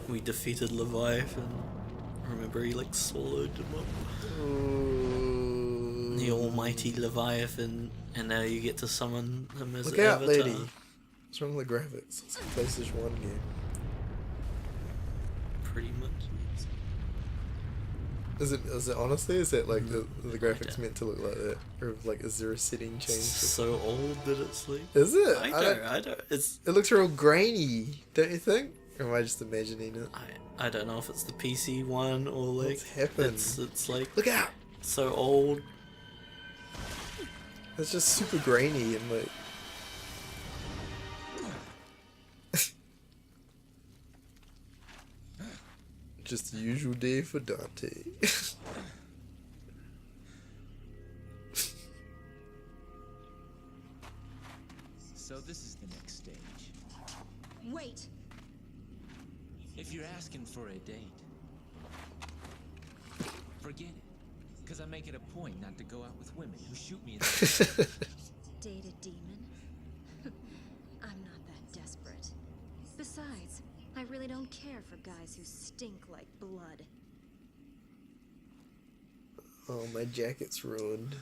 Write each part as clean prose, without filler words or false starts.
we defeated Leviathan. Remember, he like swallowed him up. The almighty Leviathan, and now you get to summon him as Look an out, avatar. lady. What's wrong with the graphics? It's a PlayStation 1 game. Pretty much. Is it honestly? Is it like the graphics meant to look like that, or like is there a setting change? It's so old that it's like. Is it? I don't. It looks real grainy, don't you think? Or am I just imagining it? I don't know if it's the PC one or like. What's happened? It's like. Look out! So old. It's just super grainy and like. Just the usual day for Dante. So this is the next stage. Wait. If you're asking for a date, forget it. Because I make it a point not to go out with women who shoot me in the head. Date a demon? I'm not that desperate. Besides, I really don't care for guys who stink like blood. Oh, my jacket's ruined.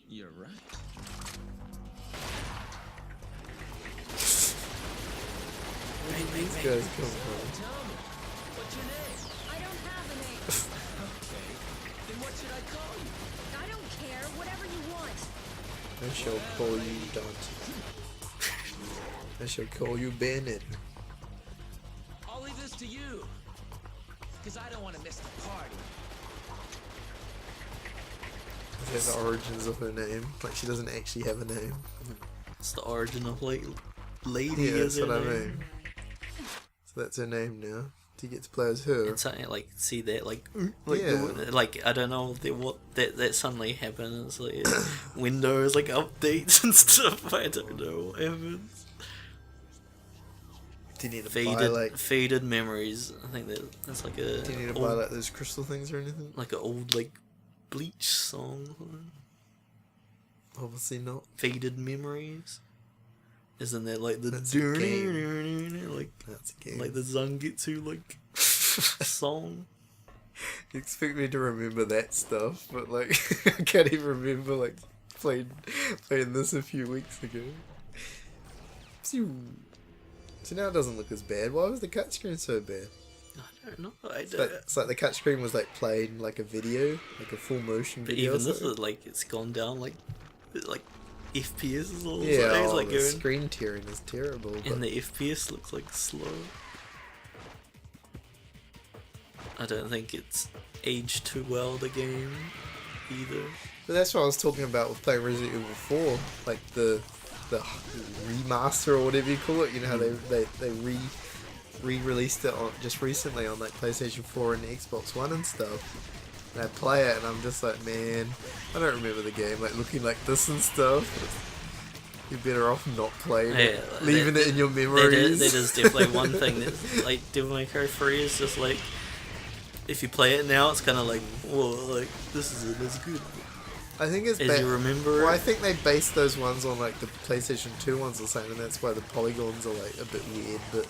You're right. Where did these guys come from? Tell me, what's your name? I don't have a name. Okay, then what should I call you? I don't care. Whatever you want. I shall call you Dante. I shall call you Bennett. I'll leave this to you. Because I don't want to miss the party. Is that the origins of her name? Like she doesn't actually have a name. It's the origin of like lady. Yeah, that's as what I her name. mean. So that's her name now. Do you get to play as her? And something like see that like Yeah. like I don't know what that suddenly happened. It's like Windows like updates and stuff. I don't know what happens. Do you need to buy like? Faded memories. I think that's like a. Do you need to buy like those crystal things or anything? like an old like Bleach song? Obviously not. Faded memories. Isn't that like the That's a game. like That's a game. like the Zangetsu like song? You expect me to remember that stuff, but like I can't even remember like playing this a few weeks ago. So now it doesn't look as bad. Why was the cut screen so bad? I don't know. I don't. It's like the cut screen was like playing like a video, like a full motion But video. even or this something. is like it's gone down like FPS is all Yeah, it's like the going, screen tearing is terrible. But and the FPS looks like slow. I don't think it's aged too well, the game either. But that's what I was talking about with playing Resident Evil 4, like the remaster or whatever you call it. You know how they re-released it just recently on like PlayStation 4 and Xbox One and stuff. And I play it and I'm just like, man, I don't remember the game like looking like this and stuff. You're better off not playing it, leaving it in your memories. That is definitely one thing that like Devil May Cry 3 is just like, if you play it now, it's kind of like, well, like this isn't as good I think it's as you remember. Well, I it. think they based those ones on like the PlayStation 2 ones or something, and that's why the polygons are like a bit weird. But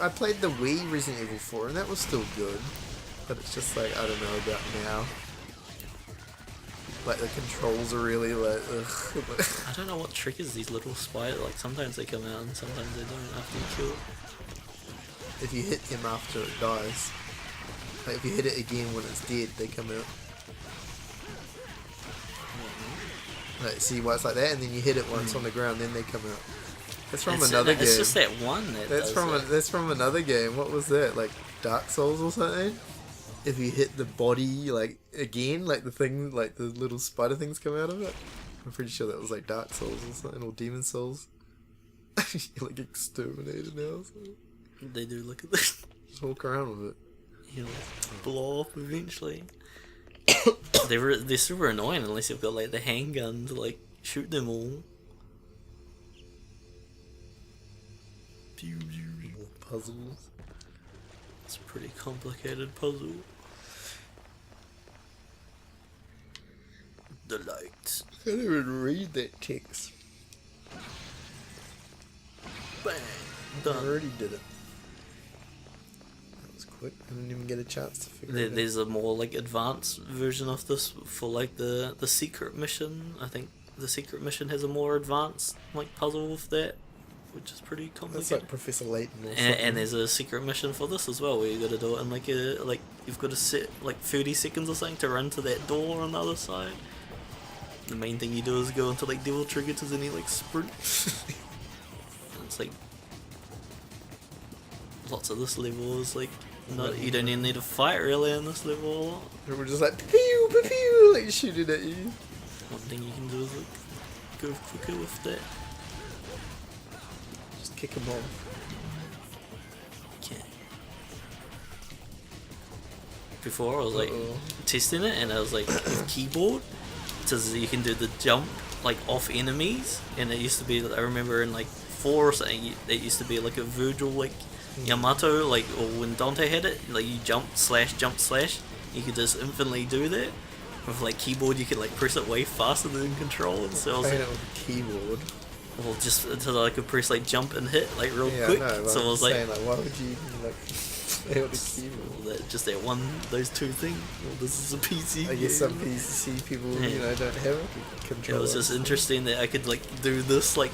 I played the Wii Resident Evil 4, and that was still good. But it's just like, I don't know about now. Like the controls are really like, ugh. I don't know what triggers these little spiders. Like sometimes they come out and sometimes they don't after you kill it. If you hit him after it dies, like if you hit it again when it's dead, they come out. Like, see why it's like that, and then you hit it once on the ground, then they come out. That's from another game. It's just that one that That's from another game. What was that? Like Dark Souls or something? If you hit the body like again, like the thing, like the little spider things come out of it. I'm pretty sure that was like Dark Souls or something, or Demon Souls. You're like exterminated now. So. They do look at this. Just walk around with it. You'll blow up eventually. They're super annoying unless you've got like the handgun to like shoot them all. Pew, pew. More puzzles. It's a pretty complicated puzzle. The lights. I can't even read that text. Bang. I Done. already did it. was quick. I didn't even get a chance to figure it out. There's a more like advanced version of this for like the secret mission. I think the secret mission has a more advanced like puzzle with that, which is pretty That's complicated. like Professor Layton or something. And there's a secret mission for this as well, where you got to do it in like you've got to set like 30 seconds or something to run to that door on the other side. The main thing you do is go into like Devil Trigger to then you like sprint. It's like lots of this level is like not, you don't even need to fight really in this level. We're just like pew pew pew, like shooting at you. One thing you can do is like go quicker with that. Just kick him off. Okay. Before I was like testing it and I was like with keyboard, so you can do the jump like off enemies, and it used to be, I remember in like 4 or something, it used to be like a Virgil like Yamato, like, or when Dante had it, like you jump slash, you could just infinitely do that. With like keyboard, you could like press it way faster than control, and so I was Playing like, it with a keyboard. well, just until I could press like jump and hit like real Yeah, quick. I know, So I I'm was saying, like, why would you even like play with a keyboard? just that one, those two things. Well, this is a PC. I guess game. some PC people, Yeah. don't have a It controller. was just interesting that I could like do this like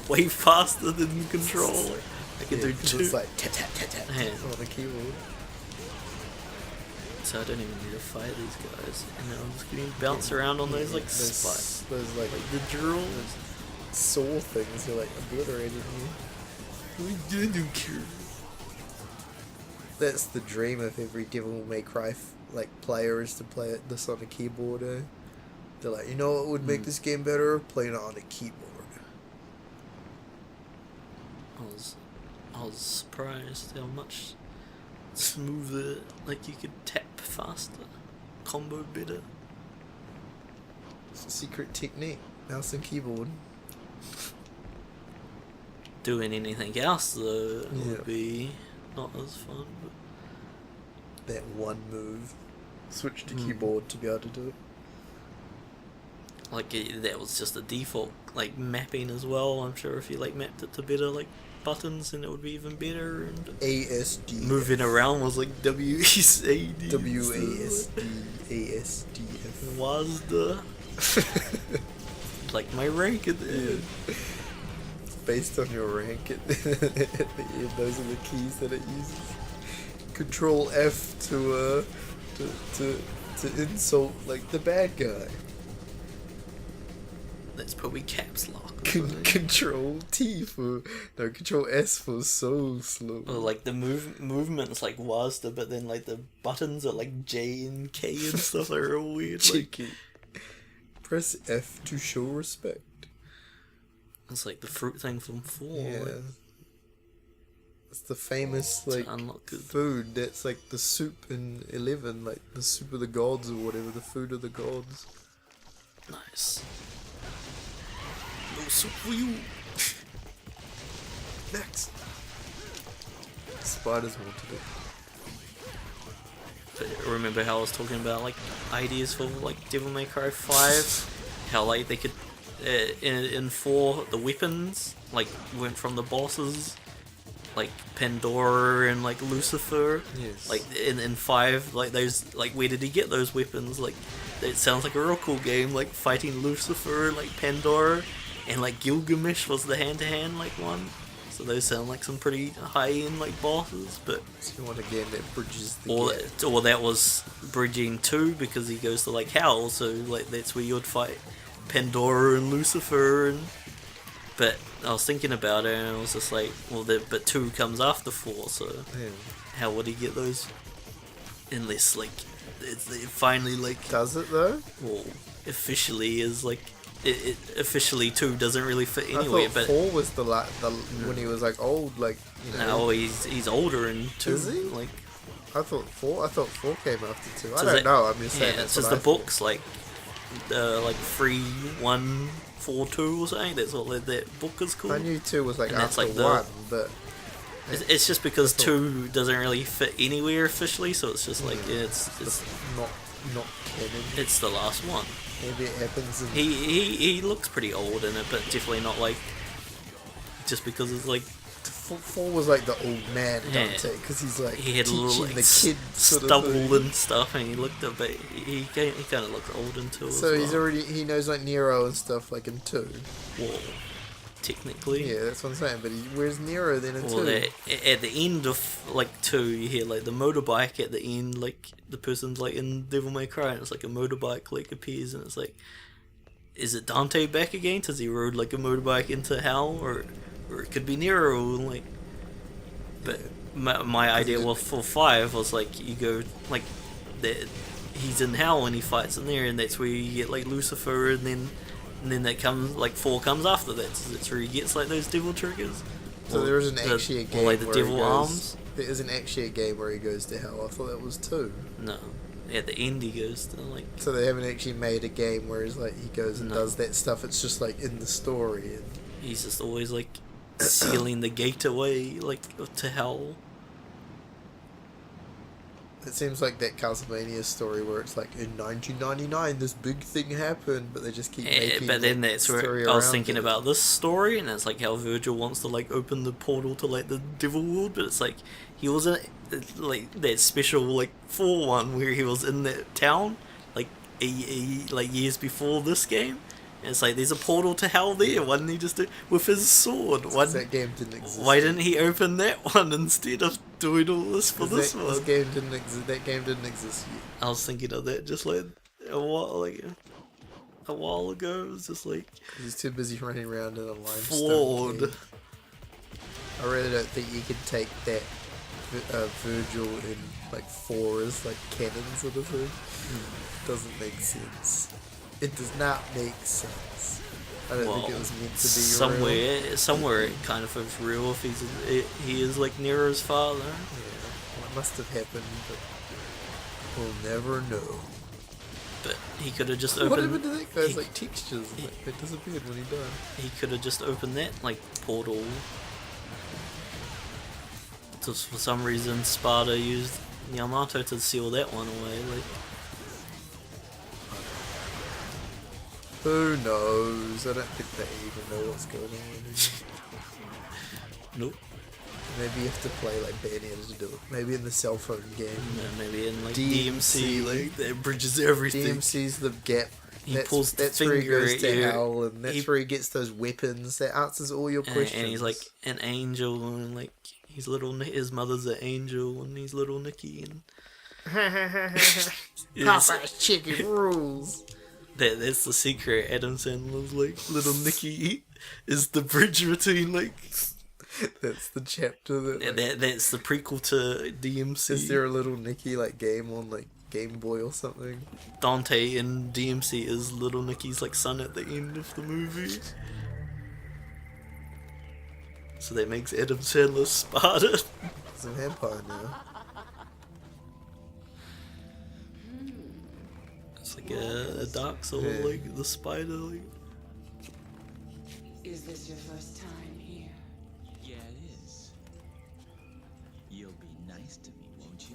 way faster than control. Like, I could do 'cause two. it's like tap tap tap tap Yeah. on the keyboard. So I don't even need to fight these guys. And I'm just gonna bounce around on those like spikes. Those like The drills. saw things are like obliterating you. I don't care. That's the dream of every Devil May Cry player, is to play this on a keyboard. They're like, you know what would make this game better? Playing it on a keyboard. I was surprised how much smoother, like you could tap faster, combo better. It's a secret technique. Mouse and keyboard. Doing anything else though Yeah. would be not as fun. But That one move. Switch to keyboard to be able to do it. like that was just a default like mapping as well. I'm sure if you like mapped it to better like buttons, then it would be even better. And ASD. moving around was like WASD. WASD. Was the like my rank at the end. Based on your rank at the end, those are the keys that it uses. Control F to insult like the bad guy. That's probably caps lock. or something. Control T for Control S for so slow. Or like the movement's like WASD, but then like the buttons are like J and K and stuff. They're all weird. Like, Cheeky. Press F to show respect. it's like the fruit thing from 4. Yeah. Like, It's the famous to like unlock good. food that's like the soup in 11, like the soup of the gods or whatever, the food of the gods. Nice. No soup for you. Next. Spiders wanted it. But remember how I was talking about like ideas for like Devil May Cry 5? How like they could in 4 the weapons like went from the bosses, like Pandora and like Lucifer. Yes. Like in 5, like those, like where did he get those weapons? Like it sounds like a real cool game, like fighting Lucifer and like Pandora, and like Gilgamesh was the hand-to-hand like one. So those sound like some pretty high-end like bosses, but So you want a game that bridges the or gap. that was bridging 2 because he goes to like hell, so like that's where you would fight Pandora and Lucifer. And but I was thinking about it and I was just like, well, but 2 comes after 4, so Yeah. how would he get those? Unless like it finally like, Does it though? well, officially is like it officially 2 doesn't really fit I anywhere, thought but 4 was the when he was like old, like now he's older in 2. Is he? Like I thought 4 came after 2. I So don't that- know. I'm just saying. yeah, that's it's just what the I thought. books like 3, 1, 4, 2 or something. That's what that book is called. I knew 2 was like And that's after like the- 1, but It's just because I thought- 2 doesn't really fit anywhere officially, so it's just like it's not canon. it's the last one. Maybe it happens in He looks pretty old in it, but definitely not like just because it's like 4 was like the old man Yeah. Dante, because he's like He had a teaching little the like kid sort of stubble thing. and stuff, and he looked a bit. He kind of looked old in 2 as So well. he's already, he knows like Nero and stuff like in 2. Well, technically. Yeah, that's what I'm saying. But where's Nero then in 2? Well, at the end of like 2, you hear like the motorbike at the end, like the person's like in Devil May Cry, and it's like a motorbike like appears, and it's like, is it Dante back again? Does he rode like a motorbike into hell, or it could be Nero? Like, but my idea for 5 was like you go like that he's in hell and he fights in there, and that's where you get like Lucifer, and then that comes like 4 comes after that. So that's where he gets like those devil triggers. So there isn't actually a game or like the where devil he goes, arms. There isn't actually a game where he goes to hell. I thought that was 2. No, at the end he goes to like. So they haven't actually made a game where he's like he goes and No. does that stuff. It's just like in the story. And He's just always like sealing the gate away like to hell. it seems like that Castlevania story where it's like in 1999 this big thing happened, but they just keep making. But then like, that's story where I was around thinking it. about this story, and it's like how Virgil wants to like open the portal to like the devil world, but it's like he was in like that special like 4 one where he was in that town like like years before this game. And it's like there's a portal to hell there. Why didn't he just do with his sword? That game didn't exist. Why didn't he open that one instead of doing all this for this one? This game didn't exist. That game didn't exist yet. I was thinking of that just like a while ago. It was just like He's too busy running around in a limestone flawed. cave. I really don't think you can take that Virgil in like 4 as like canon sort of thing. Doesn't make sense. It does not make sense. I don't think it was meant to be real. Somewhere it kind of is real if he is like Nero's father. Yeah, well, it must have happened, but we'll never know. But he could have just What opened. happened to that guy's he- like textures? Like, they disappeared when he died. He could have just opened that like portal. Just for some reason, Sparta used Yamato to seal that one away. Like, Who knows? I don't think they even know what's going on. nope. Maybe you have to play like Bayonetta to do it. Maybe in the cell phone game. Maybe in like DMC. DMC, like that bridges everything. DMC's the gap. He pulls the that's where he finger goes at to you. hell, and that's He- where he gets those weapons. That answers all your questions. And he's like an angel, and like he's his mother's an angel, and he's little Nicky, and Popeye's chicken rules. that's the secret. Adam Sandler's like little Nicky is the bridge between like That's the chapter that. Like, that's the prequel to DMC. is there a little Nicky like game on like Game Boy or something? Dante in DMC is little Nicky's like son at the end of the movie. So that makes Adam Sandler Sparta. He's a vampire now. It's like a dark soul, Yeah. like the spider. Like. Is this your first time here? Yeah, it is. You'll be nice to me, won't you?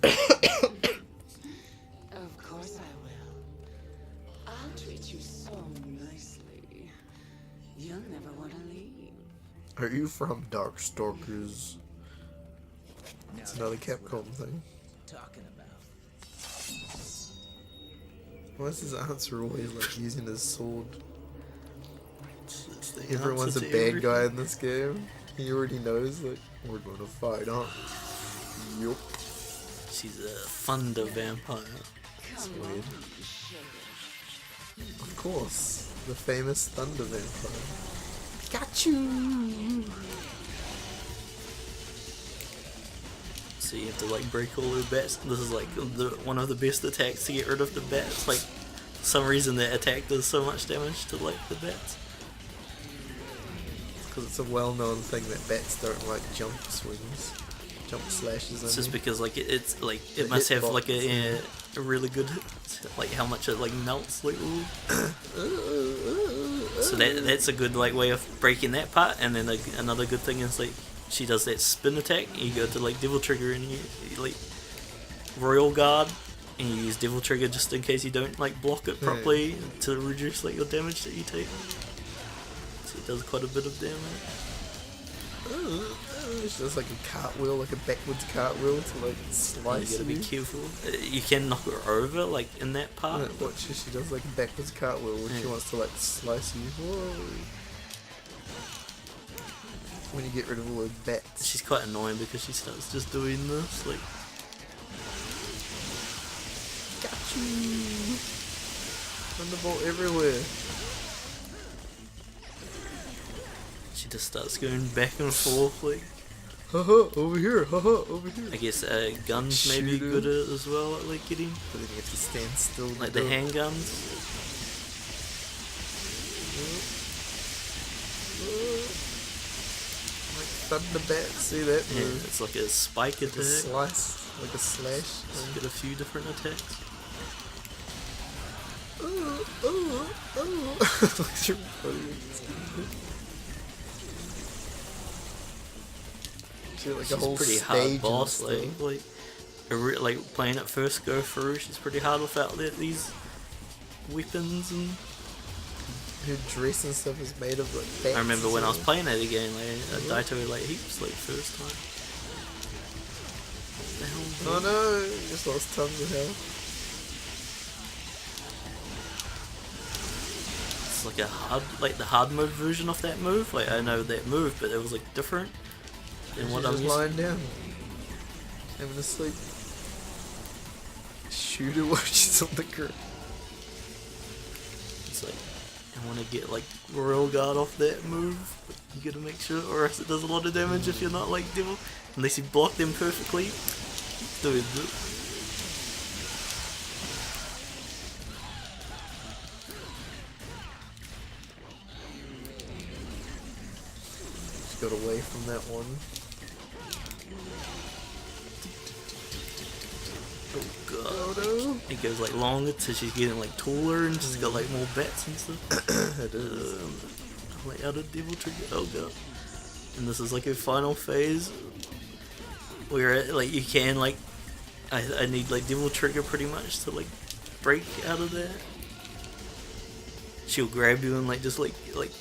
Of course I will. I'll treat you so nicely. You'll never want to leave. Are you from Darkstalkers? Now It's another that's what Capcom I'm thing. talking about. Why is his answer always like using his sword? It's the Everyone's a answer to bad everything. guy in this game. He already knows, like, we're gonna fight, aren't we? Yup. She's a thunder vampire. That's Come weird. on, show it. Of course. The famous Thunder Vampire. Pikachu! So you have to like break all the bats. This is like one of the best attacks to get rid of the bats. Like, for some reason that attack does so much damage to like the bats. Because it's a well-known thing that bats don't like jump swings. Jump slashes, It's I just mean. because like it like The it must have hitbox, like yeah. a really good like how much it like melts like. Ooh. So that's a good like way of breaking that part. And then like, another good thing is like she does that spin attack. You go to like Devil Trigger and you like Royal Guard, and you use Devil Trigger just in case you don't like block it properly to reduce like your damage that you take. So it does quite a bit of damage. She does like a cartwheel, like a backwards cartwheel to like You slice gotta be you. careful. You can knock her over, like in that part. Yeah, watch her, she does like a backwards cartwheel when she Yeah. wants to like slice you. Whoa. When you get rid of all those bats. She's quite annoying because she starts just doing this, like. Got you! Thunderbolt everywhere. She just starts going back and forth, like. Haha, over here, haha, over here. I guess guns may be Shoot good at as well at like getting, But then you have to stand still. to like the do it. handguns. Like thunder bat, see that? Yeah, move? it's like a spike Like a attack. slice, like a slash. You get a few different attacks. Looks your body. She had like a She's whole pretty stage hard and boss, stuff. like playing it first go through. She's pretty hard without these weapons and. Her dress and stuff is made of like bats. I remember when I was and playing it again, like I died to her like heaps, like first time. What the hell? stuff. Oh no, you just lost tons of health. It's like a hard, like the hard mode version of that move. Like I know that move, but it was like different than what She's I'm just used to. lying down, having a sleep. Shoot her while she's on the ground. It's like I want to get like royal guard off that move. But you gotta make sure, or else it does a lot of damage if you're not like devil. Unless you block them perfectly. Doing this. Just got away from that one. Oh god. Oh no! It goes like longer till she's getting like taller and she's got like more bats and stuff. It is. I'm like out of devil trigger. Oh god. And this is like a final phase where like you can like I need like devil trigger pretty much to like break out of that. She'll grab you and like just like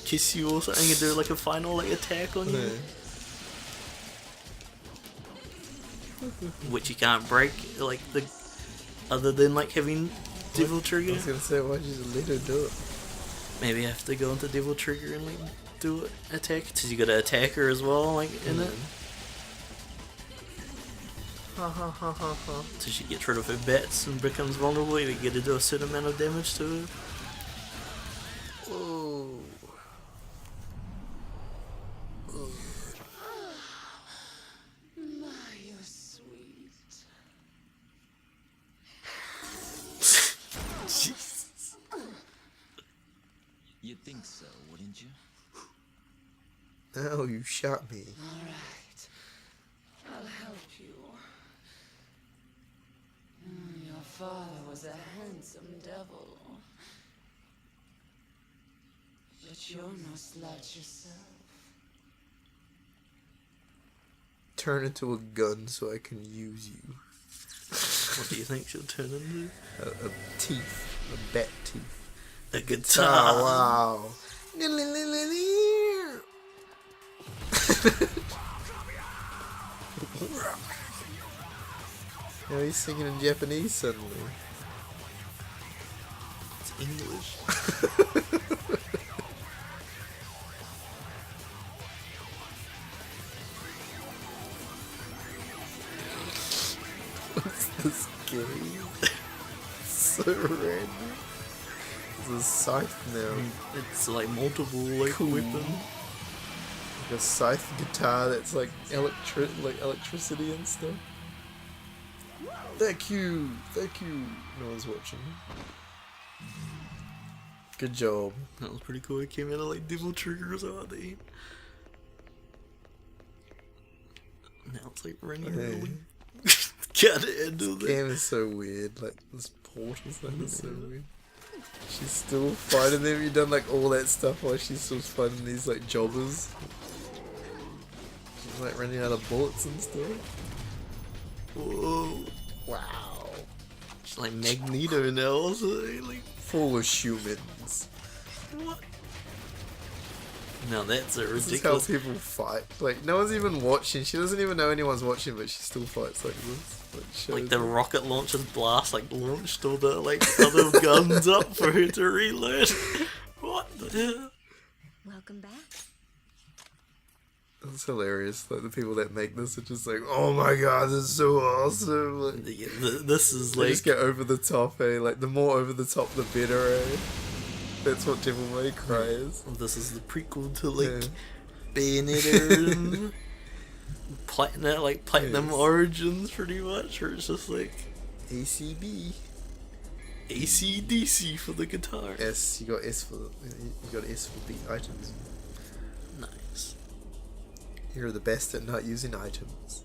kiss you or something and do like a final like attack on you. Yeah. Which you can't break like the other than like having devil I trigger. was gonna say, why'd you just let her do it? Maybe I have to go into devil trigger and like do it attack because you got to attack her as well like in it. Ha ha ha ha ha. So she gets rid of her bats and becomes vulnerable. You get to do a certain amount of damage to her. Oh. My, you're sweet. Jesus. You'd think so, wouldn't you? Oh, you shot me. All right. I'll help you. Your father was a handsome devil. But you're no slouch yourself. Turn into a gun so I can use you. What do you think she'll turn into? A teeth. A bat teeth. A Oh, guitar. wow. Now he's singing in Japanese suddenly. It's English. What's this game? So random. It's a scythe now. It's like multiple like Cool. weapons. Like a scythe guitar that's like electricity and stuff. Thank you, thank you. No one's watching. Good job. That was pretty cool. It came out of like devil triggers out the end. Now it's like running Hey. really. Gotta handle that. Game is so weird. Like this portal thing is so weird. She's still fighting them. You've done like all that stuff while she's still fighting these like jobbers. She's like running out of bullets and stuff. Whoa. Wow. It's like Magneto now also. Like, Full of humans. what? Now that's a This is how ridiculous. people fight. Like, no one's even watching. She doesn't even know anyone's watching, but she still fights like this. Like the rocket launcher blast, like launched all the like other guns up for her to reload. What the hell? Welcome back. That's hilarious. Like, the people that make this are just like, oh my god, this is so awesome. Like, This is they like just get over the top, eh? Like, the more over the top, the better, eh? That's what Devil May Cry is. this is the prequel to like Yeah. Bayonetta and Platinum Yes. Origins, pretty much. Where it's just like ACB. AC/DC for the guitar. S, you got S for the items. Nice. You're the best at not using items.